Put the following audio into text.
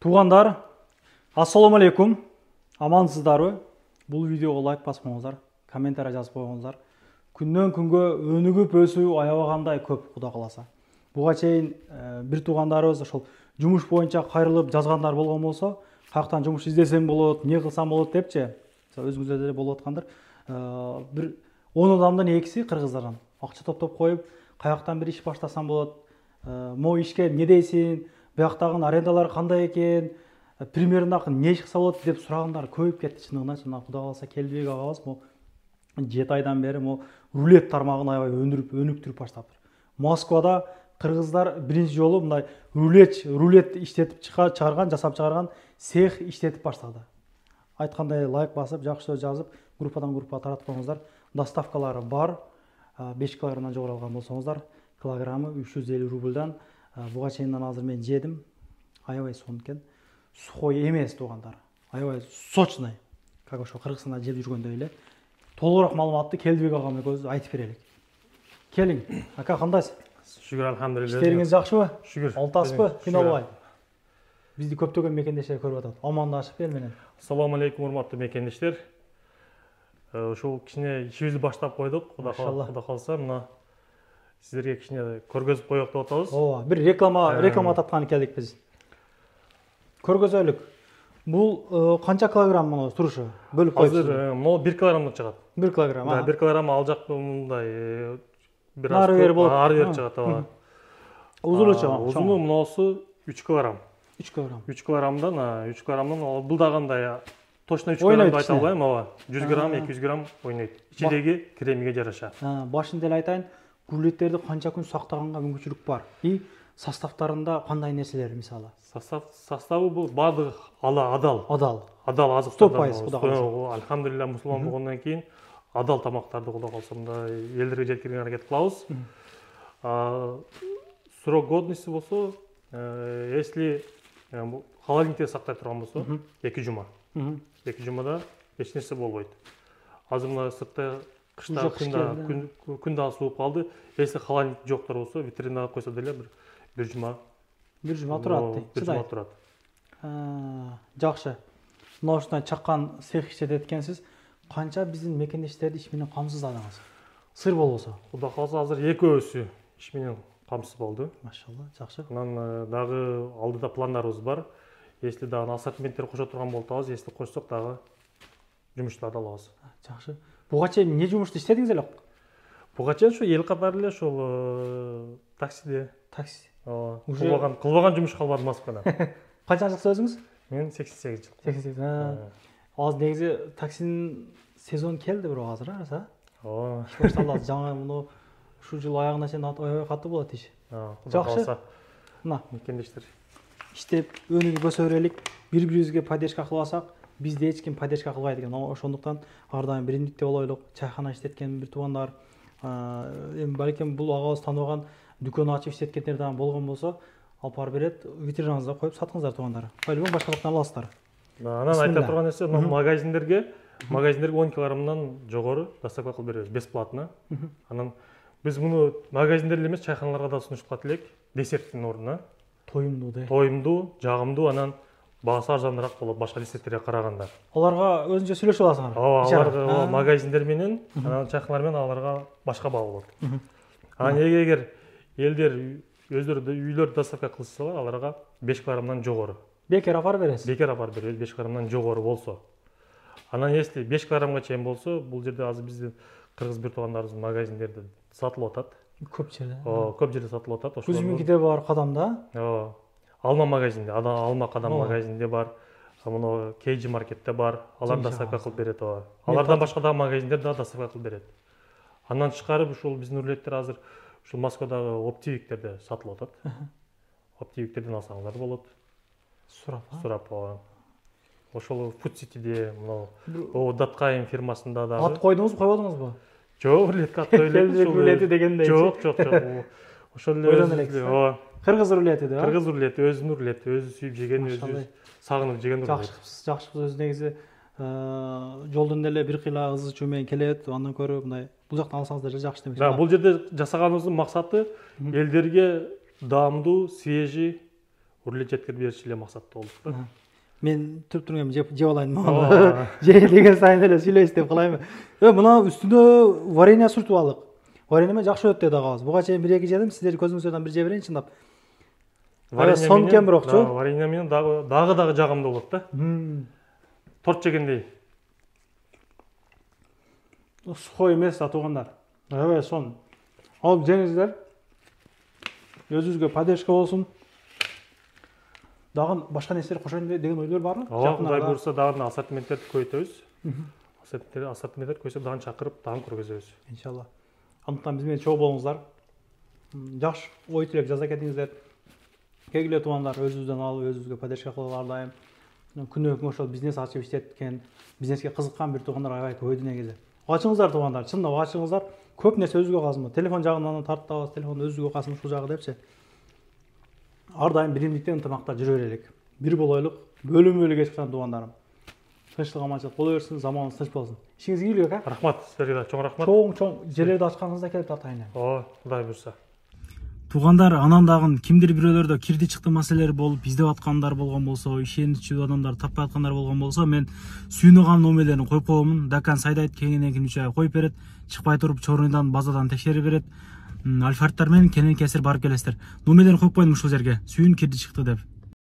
Туғандар, ассаламу алейкум, амансыздарбы? Бұл видеоға лайк басып қойыңыздар, комментарий жазып қойыңыздар. Күннен күнге өнігіп өсу аябағандай көп, Құда қаласа. Бұға чейін бір туғандарыбыз ошол жұмыш бойынша қайрылып жазғандар болған болса, қаяқтан жұмыш іздесем болады, не қылсам болады депче, өзіңіздерде болып жатқандар. Bir 10 адамдан екісі қырғыздардан ақша топтап қойып, қаяқтан бір іш баштасам болады, мо ішке не дейсің, бұяқтағын арендалары қандай екен, примерно не шықса болады деп сұрағандар көйіп кетті шынығынан. Құда қаласа Келдібек ағабыз 7 айдан бері рулет тармағын аябай өніктіріп баштапты. Москвада қырғыздар бірінші жолы мындай рулет иштетіп шығарған, жасап шығарған цех иштетіп баштады. Айтқандай лайк басып, жақсы сөз жазып, группадан группаға таратып қойыңыздар. Доставкалары бар. 5 килограммнан жоғары алған болсаңыздар, килограммы 350 рубльдан. Бұға чейіннен азыр мен жедім. Аябай сонкен. Сухой емес туғандар. Аябай сочный. Как ошо Қырғызстанда жеп жүргенде эле. Толығырақ маалыматты Келдібек ағама айтып берелик. Келиң. Ака, кандайсыз? Шүгүр, алхамдулилlah. Іштеріңіз жақшыбы? Шүгүр. Алтаспы? Қиналбай. Бизди көптөгөн мекендештер көрүп атат. Амандашып ел менен. Ассаламу алейкум, урматтуу мекендештер. Ошол кичине ишибизди баштап койдук. Куда калса, мына сиздерге кичине көргөзүп коёк деп атабыз. Ооба, бир реклама татканы келдик биз. Көргөзөлүк. Бул канча килограмм муну турушу? Бөлүп коюпсуз. Азыр могу 1 килограммдан чыгат. 1 килограмм. 1 килограмм ал жак мындай бир ары бери болот. Ары бери чыгат, ооба. Узунучу? Узуну мыносу 3 килограмм. 3 килограмм. 3 килограммдан булдагандай точно 3 килограмм айта албайм, ооба. 100 грамм, 200 грамм ойнойт. Ичидеги кремиге жараша. Башында эле айтайын, рулеттерди канча күн сактаганга мүмкүнчүлүк бар. И составтарында кандай нерселер мисалы? Составы бул баардыгы адал. Адал азыктардан. 100% Куда калса. Алхамдулилlah, мусулман болгондон кийин адал тамактарды Куда калса элдерге жеткирүүгө аракет кылабыз. Срок годности болсо, если холодильникте сактай турган болсо, 2 жума. 2 жумада эч нерсе болбойт. Азыр мына сыртта кышта күн да сууп калды. Если холодильник жоктор болсо, витринага койсо деле бир жума. 1 жума турат. 1 жума турат. Жакшы. Мына ушундай чаккан цех иштетет экенсиз. Канча биздин мекендештерди иш менен камсыздадыңыз? Сыр болбосо. Куда калса азыр экөөсү иш менен камсыз болду. Машалла, жакшы. Анан дагы алдыда пландарыбыз бар. Если дагы ассортименттер кошо турган болсобуз, если кошсок дагы жумуштарды алабыз. Жакшы. Буга чейин эмне жумушту иштедиңиз эле? Буга чейин ошо эл катары эле ошол таксиде. Такси. Кылбаган жумуш калбады Москвада. Канча жыл өзүңүз? Мен 88 жыл. 88. Азыр негизи таксинин сезон келди бирок азыр, аса? Ооба. Башталды. Жаңы муну ушул жыл аягына чейин аябай катуу болот иш. Жакшы. Мына мекендештер иштеп өнүгүп өсө берелик. Бири-бирибизге поддержка кылып алсак, бизде эч ким поддержка кылбайт экен. Ошондуктан ар дайым биримдикте болойлук. Чайхана иштеткен бир туугандар, эми балким бул агабыз тааныбаган дүкөн ачып иштеткендер дагы болгон болсо, алып барып берет, витринаңызга коюп сатыңыздар туугандар. Байлыбын башка жактан аласыздар. Анан айта турган нерсе, магазиндерге 10 килограммдан жогору доставка кылып беребиз бесплатно. Анан биз муну магазиндер эле эмес, чайханаларга да сунуш кылат элек, десерттин ордуна. Тоюмдуу, жагымдуу, анан баасы арзаныраак болот башка десерттерге караганда. Аларга өзүнчө сүйлөшүп аласыңар. Ооба, аларга магазиндер менен, анан чайханалар менен аларга башка баа болот. Анан эгер элдер өздөрү үйлөрү доставка кылсалар, аларга 5 килограммдан жогору. Бекер апарып бересиз? Бекер апарып беребиз, 5 килограммдан жогору болсо. Анан если 5 килограммга чейин болсо, бул жерде азыр биздин кыргыз бир туугандарыбыздын магазиндерде сатылып атат. Көп жерде. Көп жерде сатылып атат. Өзүмүнкиде бар, Кадамда. Алма магазинде, Алма Кадам магазинде бар. Муну Кейджи маркетте бар. Алар доставка кылып берет. Алардан башка да магазиндер да доставка кылып берет. Андан тышкары ушул биздин рулеттер азыр ушул Москвадагы оптивиктерде сатылып атат. Оптивиктерден алсаңыздар болот. Сурап. Ошол Food Cityде, мына Даткайм фирмасында дагы. Ат койдуңузбу, койбодуңузбу? Жок, рулетке ат коюлат. Келдибек рулети дегендей. Жок. Ошол эле. Кыргыз рулети да? Кыргыз рулети, өзүнүн рулети, өзү сүйүп жеген, өзү сагынып жеген рулет. Жакшы, өзү негизи жолдон эле бир кыйла ызы чуу менен келет, андан көрө мындай бул жактан алсаңыздар эле жакшы демекчи. Бул жерде жасаганыбыздын максаты элдерге даамдуу, свежий, ур эле жеткирип бериш эле максатта болдук да. Мен түп турган жеп алайын мага. Же деген сайын эле сүйлөйсүз деп кылайынбы. Мына үстүнө варенье сүртүп алдык. Варенье менен жакшы өтөт деди агабыз. Буга чейин 1-2 жедим, сиздер көзүңүздөн бир жей берейин чындап. Сон экен бирокчу. Варенье менен дагы жагымдуу болот да. Торт жегендей. Сухой эмес туугандар. Аябай сон. Алып жеңиздер. Өзүңүзгө поддержка болсун. Дагы башка нерселер кошоюн деген ойлор барбы? Кудай буйрса дагы ассортименттерди көбөйтөбүз. Ассортименттер көбөйсө дагы чакырып, дагы көргөзөбүз. Иншалла. Андыктан биз менен чогуу болуңуздар. Жакшы ой тилек жаза кетиңиздер. Кегиле туугандар, өзүбүздөн алып, өзүбүзгө поддержка кылып ар дайым. Күнөө ошол бизнес ачып иштеткен, бизнеске кызыккан бир туугандар аябай көбөйдү негизи. Ачыңыздар туугандар, чындап ачыңыздар. Көп нерсе өзүгө калсын. Телефон жагынан тартабыз, телефон өзүгө калсын ушул жагы депчи. Ар дайым биримдикте ынтымакта жүрө берелик. Бир болойлук, бөлүнбөйлүк эч качан туугандарым. Тынчтык аманчылык боло берсин, заманыбыз тынч болсун. Ишиңиз ийгилик, а? Рахмат, силерге да чоң рахмат. Чоң жерлерди ачканыңызда келип тартайын. Кудай буйрса. Туугандар, анан дагы кимдир бирөөлөрдө кирди чыкты маселелер болуп издеп аткандар болгон болсо, ишеничүү адамдар таппай аткандар болгон болсо, мен сүйүнөган номерлерин коюп коемун. Дакан Сайдайт кеңинен 3 ай коюп берет. Чыкпай туруп Чорныйдан базадан текшерип берет. Альфардтар менен кенен кесир барып келесиздер. Номерлерин коюп коюм ушул жерге. Сүйүн кирди чыкты деп.